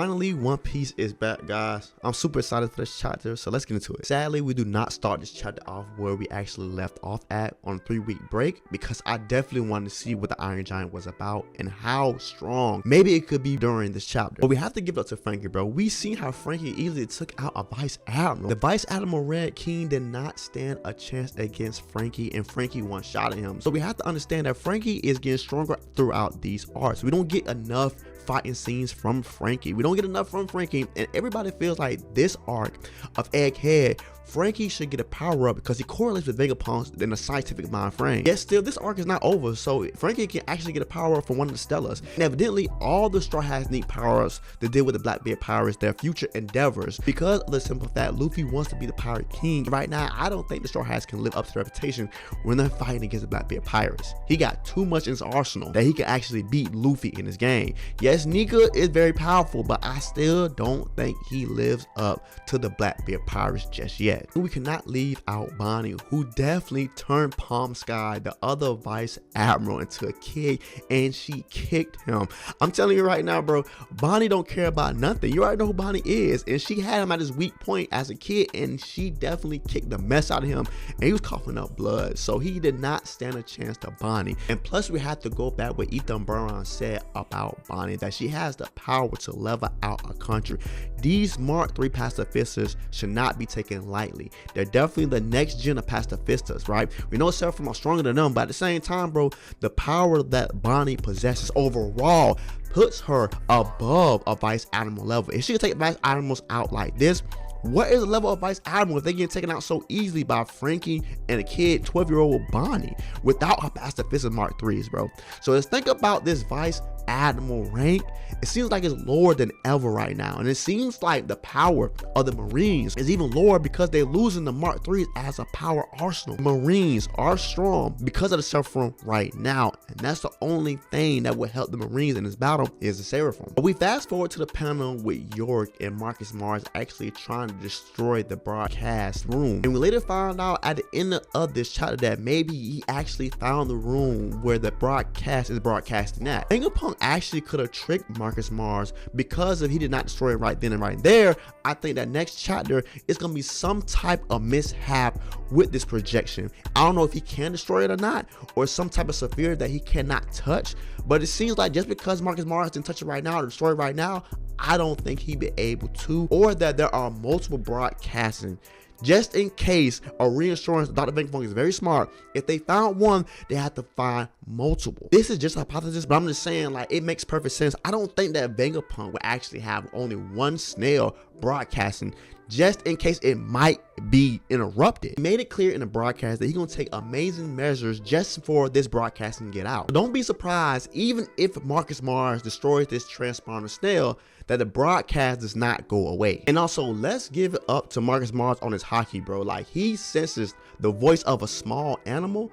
Finally, One Piece is back, guys. I'm super excited for this chapter, so let's get into it. Sadly, we do not start this chapter off where we actually left off at on a 3-week break, because I definitely wanted to see what the Iron Giant was about and how strong maybe it could be during this chapter. But we have to give it up to Frankie, bro. We seen how Frankie easily took out a Vice Admiral. The Vice Admiral Red King did not stand a chance against Frankie, and Frankie one-shotted him. So we have to understand that Frankie is getting stronger throughout these arcs. We don't get enough fighting scenes from Frankie. We don't get enough from Frankie, and everybody feels like this arc of Egghead, Frankie should get a power up because he correlates with Vegapunk in a scientific mind frame. Yet still, this arc is not over, so Frankie can actually get a power up from one of the Stellas. And evidently, all the Straw Hats need power ups to deal with the Blackbeard pirates, their future endeavors, because of the simple fact Luffy wants to be the pirate king. Right now, I don't think the Straw Hats can live up to their reputation when they're fighting against the Blackbeard pirates. He got too much in his arsenal that he can actually beat Luffy in this game. Yes, Nika is very powerful, but I still don't think he lives up to the Blackbeard pirates just yet. We cannot leave out Bonnie, who definitely turned Palm Sky, the other Vice Admiral, into a kid, and she kicked him. I'm telling you right now, bro, Bonnie don't care about nothing. You already know who Bonnie is, and she had him at his weak point as a kid, and she definitely kicked the mess out of him, and he was coughing up blood, so he did not stand a chance to Bonnie. And plus, we have to go back what Ethan Brown said about Bonnie, that she has the power to level out a country. These Mark III pacifistas should not be taken lightly. They're definitely the next gen of pacifistas, right? We know Seraphim are stronger than them, but at the same time, bro, the power that Bonnie possesses overall puts her above a Vice Admiral level. If she could take Vice Admirals out like this, what is the level of Vice Admiral if they get taken out so easily by Frankie and a kid, 12-year-old Bonnie, without her pacifist Mark IIIs, bro? So let's think about this Vice Admiral rank. It seems like it's lower than ever right now, and it seems like the power of the Marines is even lower because they're losing the Mark IIIs as a power arsenal. Marines are strong because of the Seraphim right now, and that's the only thing that will help the Marines in this battle is the Seraphim. But we fast forward to the panel with York and Marcus Mars actually trying to destroy the broadcast room, and we later found out at the end of this chapter that maybe he actually found the room where the broadcast is broadcasting at. Vegapunk actually could have tricked Marcus Mars because if he did not destroy it right then and right there. I think that next chapter is going to be some type of mishap with this projection. I don't know if he can destroy it or not, or some type of sphere that he cannot touch, but it seems like just because Marcus Mars didn't touch it right now or destroy it right now, I don't think he'd be able to, or that there are multiple broadcasting. Just in case a reinsurance, Dr. Vegapunk is very smart. If they found one, they have to find multiple. This is just a hypothesis, but I'm just saying, like, it makes perfect sense. I don't think that Vegapunk would actually have only one snail broadcasting, just in case it might be interrupted. He made it clear in the broadcast that he's gonna take amazing measures just for this broadcasting to get out. So don't be surprised, even if Marcus Mars destroys this transponder snail, that the broadcast does not go away. And also, let's give it up to Marcus Mars on his haki, bro. Like, he senses the voice of a small animal.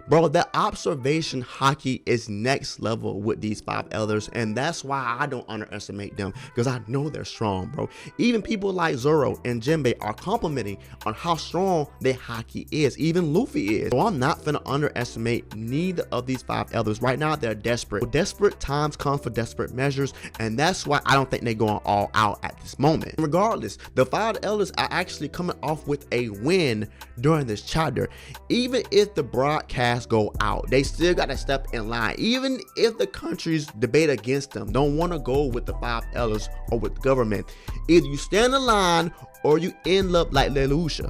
Bro, that observation haki is next level with these 5 elders, and that's why I don't underestimate them, because I know they're strong, bro. Even people like Zoro and Jinbei are complimenting on how strong their haki is. Even Luffy is. So I'm not gonna underestimate neither of these 5 elders. Right now, they're desperate. So desperate times come for desperate measures, and that's why I don't think they're going all out at this moment. Regardless, the 5 elders are actually coming off with a win during this chapter. Even if the broadcast go out, they still got to step in line. Even if the countries debate against them, don't want to go with the 5 elders or with the government, either you stand in line or you end up like Lelouch.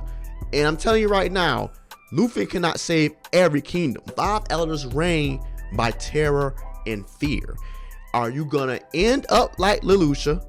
And I'm telling you right now, Luffy cannot save every kingdom. 5 elders reign by terror and fear. Are you gonna end up like Lelouch,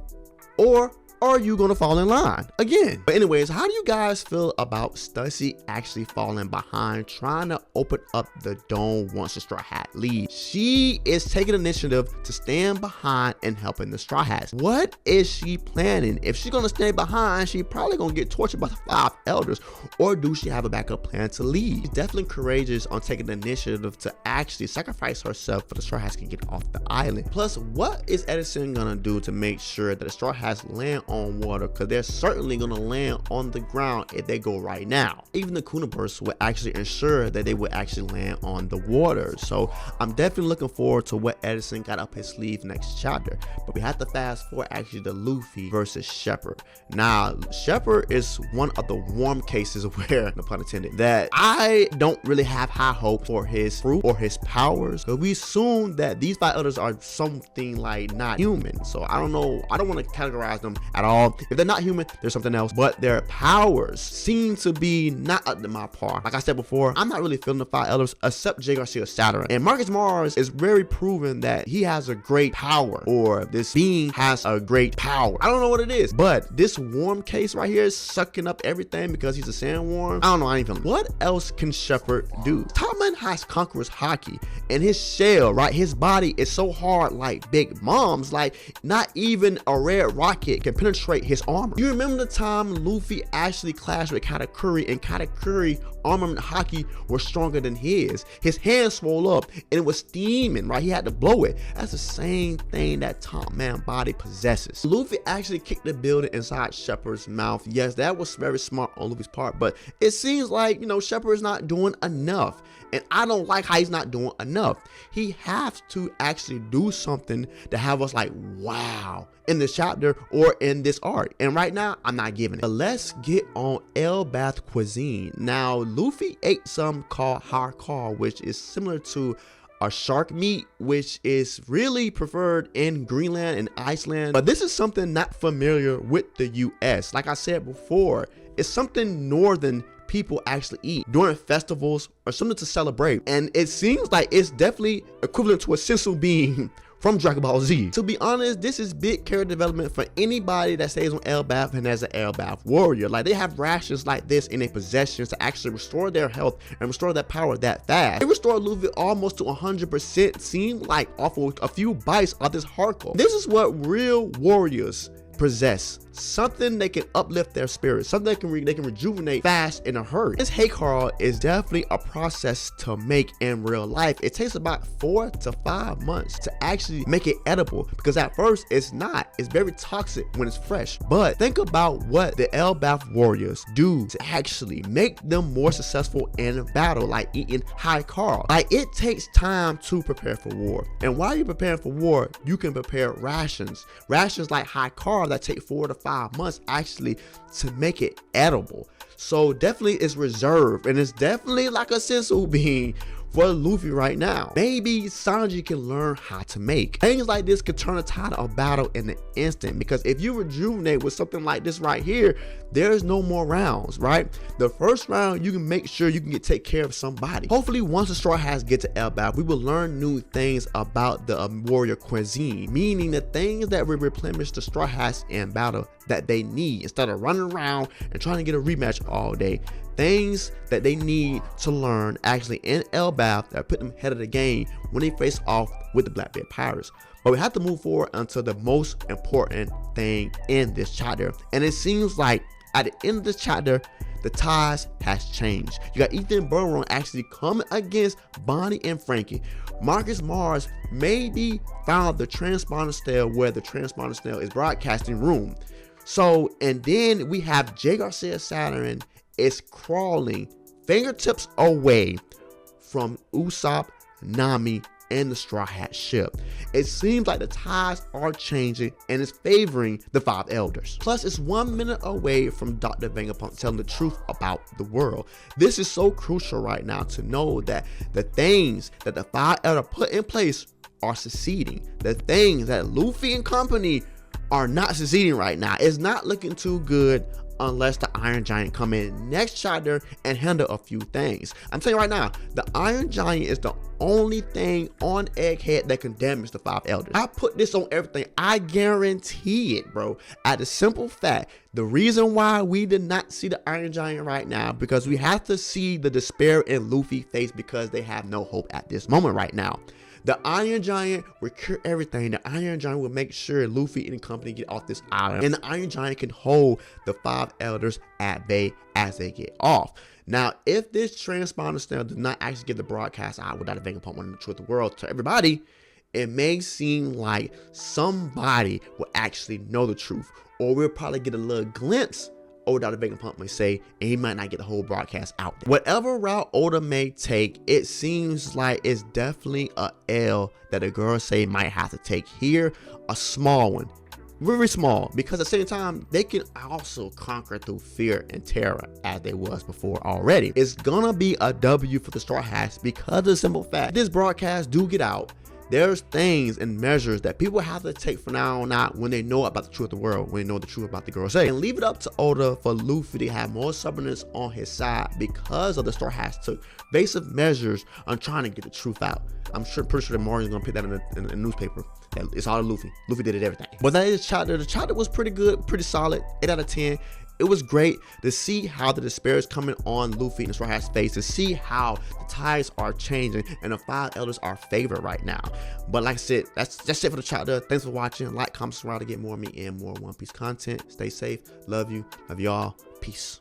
or are you gonna fall in line again? But anyways, how do you guys feel about Stussy actually falling behind, trying to open up the dome once the Straw Hat leaves? She is taking initiative to stand behind and helping the Straw Hats. What is she planning? If she's gonna stay behind, she probably gonna get tortured by the 5 elders, or do she have a backup plan to leave? She's definitely courageous on taking the initiative to actually sacrifice herself for the Straw Hats can get off the island. Plus, what is Edison gonna do to make sure that the Straw Hats land on water, because they're certainly going to land on the ground if they go right now. Even the Kuniverse will actually ensure that they will actually land on the water. So I'm definitely looking forward to what Edison got up his sleeve next chapter. But we have to fast forward actually to Luffy versus Shepherd. Now, Shepherd is one of the warm cases where, no pun intended, that I don't really have high hope for his fruit or his powers, because we assume that these 5 elders are something like not human. So I don't know, I don't want to categorize them at all. If they're not human, there's something else, but their powers seem to be not up to my par. Like I said before, I'm not really feeling the 5 elders except J. Garcia Saturn, and Marcus Mars is very proven that he has a great power, or this being has a great power. I don't know what it is, but this worm case right here is sucking up everything because he's a sandworm. I don't know, I ain't feeling it. What else can Shepherd do? Topman has Conqueror's Haki, and his shell, right, his body is so hard like Big Mom's, like not even a red rocket can penetrate his armor. You remember the time Luffy actually clashed with Katakuri, and Katakuri armament Haki was stronger than his. His hand swole up and it was steaming, right? He had to blow it. That's the same thing that Top Man body possesses. Luffy actually kicked the building inside Shepherd's mouth. Yes, that was very smart on Luffy's part, but it seems like, you know, Shepherd is not doing enough. And I don't like how he's not doing enough. He has to actually do something to have us like, wow, in this chapter or in this arc. And right now, I'm not giving it. But let's get on Elbaf cuisine. Now, Luffy ate some called harkar, which is similar to a shark meat, which is really preferred in Greenland and Iceland. But this is something not familiar with the US. Like I said before, it's something northern people actually eat during festivals or something to celebrate. And it seems like it's definitely equivalent to a sensu bean from Dragon Ball Z. To be honest, this is big character development for anybody that stays on Elbaf and has an Elbaf warrior. Like, they have rations like this in their possessions to actually restore their health and restore their power that fast. They restored Luffy almost to 100%, seemed like off of a few bites of this hardcore. This is what real warriors possess. Something they can uplift their spirit, something they can rejuvenate fast in a hurry. This Hakar is definitely a process to make in real life. It takes about 4 to 5 months to actually make it edible, because at first it's not. It's very toxic when it's fresh. But think about what the Elbaf warriors do to actually make them more successful in battle, like eating Hakar. Like, it takes time to prepare for war. And while you're preparing for war, you can prepare rations. Rations like Hakar that take 4 to 5 months actually to make it edible. So definitely it's reserved, and it's definitely like a sensu bean for Luffy right now. Maybe Sanji can learn how to make. Things like this could turn a tide of battle in an instant, because if you rejuvenate with something like this right here, there's no more rounds, right? The first round, you can make sure you can take care of somebody. Hopefully, once the Strawhats get to Elbaf, we will learn new things about the warrior cuisine, meaning the things that will replenish the Strawhats in battle that they need, instead of running around and trying to get a rematch all day. Things that they need to learn actually in Elbaf that put them ahead of the game when they face off with the Blackbeard Pirates. But we have to move forward until the most important thing in this chapter, and it seems like at the end of this chapter, the ties has changed. You got Ethan Burrow actually coming against Bonnie and Frankie. Marcus Mars maybe found the transponder cell where the transponder cell is broadcasting room. So, and then we have J. Garcia Saturn is crawling fingertips away from Usopp, Nami, and the Straw Hat ship. It seems like the tides are changing and it's favoring the 5 elders. Plus, it's 1 minute away from Dr. Vegapunk telling the truth about the world. This is so crucial right now to know that the things that the 5 elders put in place are succeeding. The things that Luffy and company are not succeeding right now. It's not looking too good unless the Iron Giant come in next chapter and handle a few things. I'm telling you right now, the Iron Giant is the only thing on Egghead that can damage the 5 elders. I put this on everything. I guarantee it, bro. At the simple fact, the reason why we did not see the Iron Giant right now, because we have to see the despair in Luffy's face, because they have no hope at this moment right now. The Iron Giant will cure everything. The Iron Giant will make sure Luffy and company get off this island, and the Iron Giant can hold the 5 elders at bay as they get off. Now, if this transponder cell does not actually get the broadcast out without a Vegapunk wanting to truth the world to everybody, it may seem like somebody will actually know the truth, or we'll probably get a little glimpse Oda the Vegapunk may say, and he might not get the whole broadcast out there. Whatever route Oda may take, it seems like it's definitely a L that a girl say might have to take here, a small one. Very small, because at the same time, they can also conquer through fear and terror as they was before already. It's gonna be a W for the Straw Hats because of the simple fact this broadcast do get out. There's things and measures that people have to take from now on out when they know about the truth of the world, when they know the truth about the girl say. And leave it up to Oda for Luffy to have more stubbornness on his side because of the Straw Hats took basic measures on trying to get the truth out. I'm pretty sure that Mario's gonna put that in the newspaper. It's all Luffy. Luffy did it everything. But that is chapter. The chapter was pretty good, pretty solid. 8 out of 10. It was great to see how the despair is coming on Luffy and the Straw Hat's face, to see how the tides are changing and the 5 elders are favored right now. But like I said, that's it for the chapter. Thanks for watching. Like, comment, subscribe to get more of me and more One Piece content. Stay safe. Love you. Love y'all. Peace.